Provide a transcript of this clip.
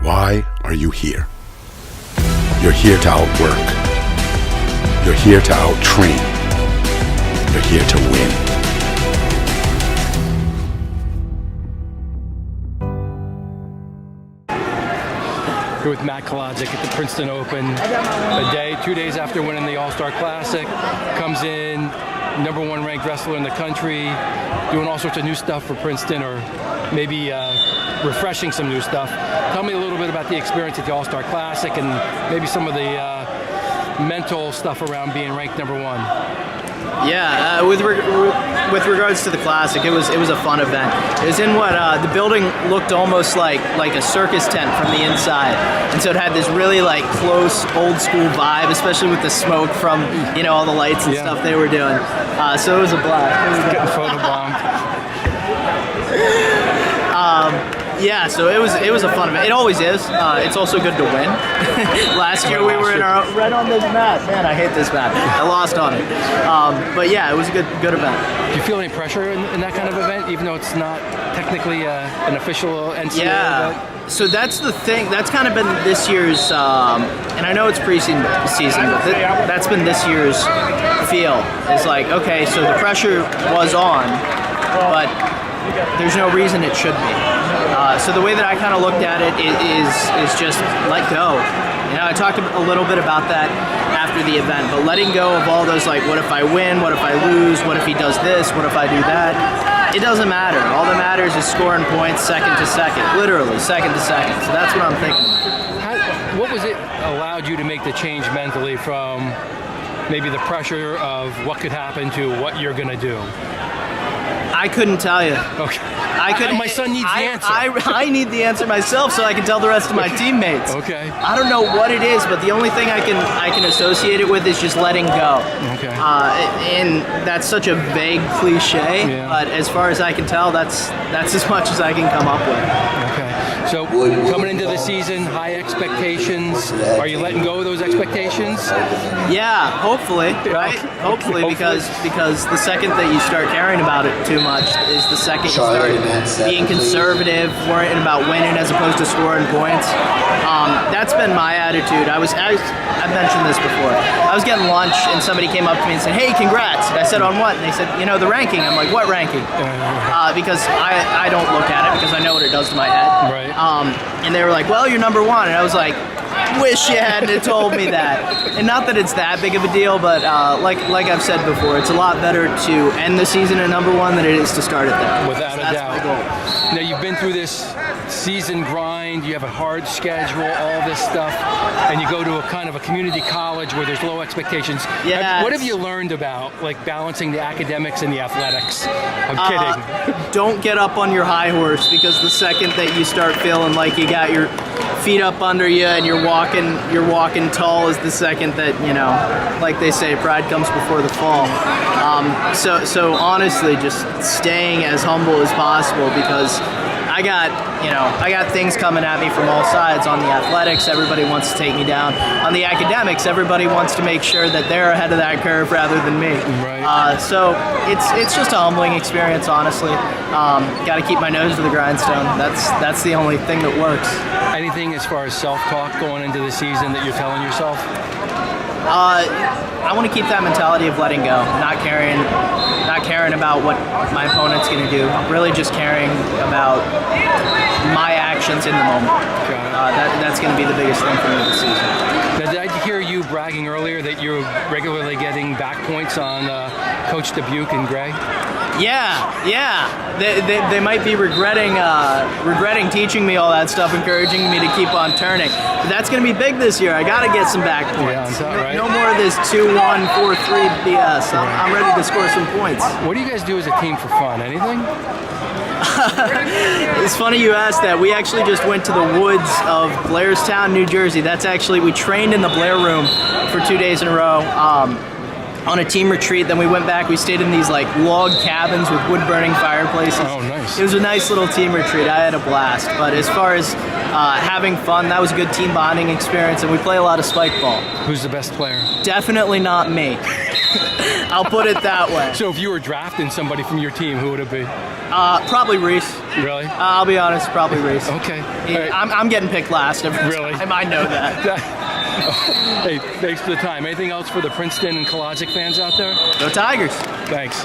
Why are you here? You're here to outwork. You're here to out-train. You're here to win. Here with Matt Kolodzik at the Princeton Open. A 2 days after winning the All-Star Classic, comes in #1 ranked wrestler in the country, doing all sorts of new stuff for Princeton, or maybe refreshing some new stuff. Tell me a little bit about the experience at the All-Star Classic and maybe some of the mental stuff around being ranked #1. Yeah, with regards to the Classic, it was a fun event. It was in what the building looked almost like a circus tent from the inside, and so it had this really like close old school vibe, especially with the smoke from all the lights and stuff they were doing. So it was a blast. Getting photobombed. Yeah, so it was a fun event. It always is. It's also good to win. Last year we were in our right on this mat. Man, I hate this mat. I lost on it. But yeah, it was a good event. Do you feel any pressure in that kind of event, even though it's not technically an official NCAA event? So that's the thing. That's kind of been this year's, and I know it's preseason, but that's been this year's feel. It's like, okay, so the pressure was on, but there's no reason it should be. So the way that I kind of looked at it is just let go. I talked a little bit about that after the event, but letting go of all those, like, what if I win, what if I lose, what if he does this, what if I do that, it doesn't matter. All that matters is scoring points second to second, literally second to second. So that's what I'm thinking. What was it allowed you to make the change mentally from maybe the pressure of what could happen to what you're going to do? I couldn't tell you. Okay. My son needs the answer. I need the answer myself so I can tell the rest of my teammates. Okay. I don't know what it is, but the only thing I can associate it with is just letting go. Okay. And that's such a vague cliche, but as far as I can tell, that's as much as I can come up with. Okay. So coming into the season, high expectations. Are you letting go of those expectations? Yeah, hopefully, right? Hopefully, because the second that you start caring about it too much is the second you start being conservative, worrying about winning as opposed to scoring points. That's been my attitude. I've mentioned this before. I was getting lunch and somebody came up to me and said, "Hey, congrats." And I said, "On what?" And they said, "The ranking." I'm like, "What ranking?" Because I don't look at it because I know what it does to my head. Right. And they were like, "Well, you're #1." And I was like, wish you hadn't told me that. And not that it's that big of a deal, but like I've said before, it's a lot better to end the season at #1 than it is to start it there. Without a doubt. That's my goal. Now, you've been through this season grind, you have a hard schedule, all this stuff, and you go to a kind of a community college where there's low expectations. Yeah. What have you learned about balancing the academics and the athletics? I'm kidding. Don't get up on your high horse, because the second that you start feeling like you got your feet up under you and you're walking tall is the second that, like they say, pride comes before the fall. So honestly, just staying as humble as possible, because I got things coming at me from all sides. On the athletics, everybody wants to take me down. On the academics, everybody wants to make sure that they're ahead of that curve rather than me. Right. So it's just a humbling experience, honestly. Got to keep my nose to the grindstone. That's the only thing that works. Anything as far as self-talk going into the season that you're telling yourself? I want to keep that mentality of letting go, not caring about what my opponent's going to do. Really just caring about my actions in the moment. That's going to be the biggest thing for me this season. Now, did I hear you bragging earlier that you're regularly getting back points on Coach Dubuque and Gray? Yeah. They might be regretting teaching me all that stuff, encouraging me to keep on turning. But that's going to be big this year. I got to get some back points. Right? No more of this 2-1, 4-3 BS. I'm ready to score some points. What do you guys do as a team for fun? Anything? It's funny you asked that. We actually just went to the woods of Blairstown, New Jersey. We trained in the Blair Room for 2 days in a row. On a team retreat. Then we went back, we stayed in these log cabins with wood burning fireplaces. Oh, nice. It was a nice little team retreat. I had a blast. But as far as having fun, that was a good team bonding experience, and we play a lot of spike ball. Who's the best player? Definitely not me. I'll put it that way. So if you were drafting somebody from your team, who would it be? Probably Reese. Really? I'll be honest, probably Reese. Okay. Yeah, All right. I'm getting picked last every Really? time. I know that. Hey, thanks for the time. Anything else for the Princeton and Kolodzik fans out there? Go Tigers. Thanks.